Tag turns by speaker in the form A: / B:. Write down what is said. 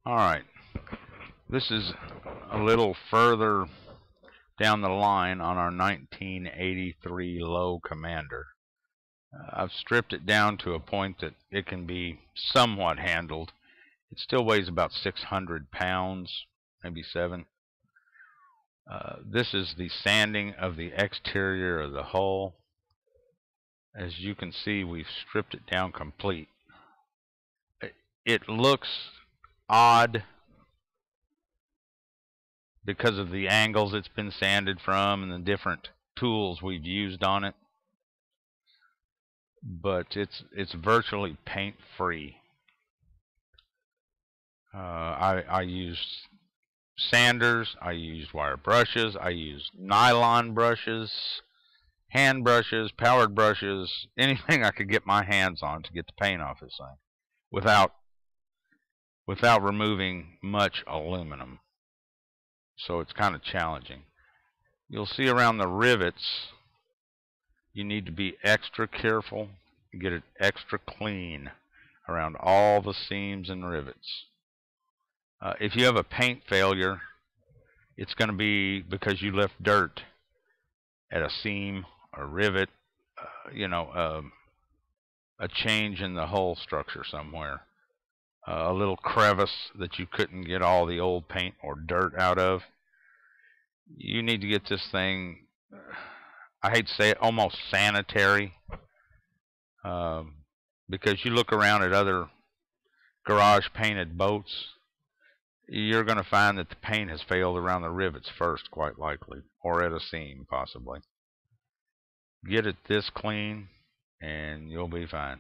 A: Alright, this is a little further down the line on our 1983 low Commander. I've stripped it down to a point that it can be somewhat handled. It still weighs about 600 pounds, maybe 7. This is the sanding of the exterior of the hull. As you can see, we've stripped it down complete. It looks odd because of the angles it's been sanded from and the different tools we've used on it, but it's virtually paint free. I used sanders, I used wire brushes, I used nylon brushes, hand brushes, powered brushes, anything I could get my hands on to get the paint off this thing without removing much aluminum. So it's kind of challenging. You'll see around the rivets, you need to be extra careful and get it extra clean around all the seams and rivets. If you have a paint failure, it's going to be because you left dirt at a seam or rivet, a change in the hull structure somewhere, a little crevice that you couldn't get all the old paint or dirt out of. You need to get this thing, I hate to say it, almost sanitary, because you look around at other garage painted boats, you're going to find that the paint has failed around the rivets first, quite likely, or at a seam, possibly. Get it this clean, and you'll be fine.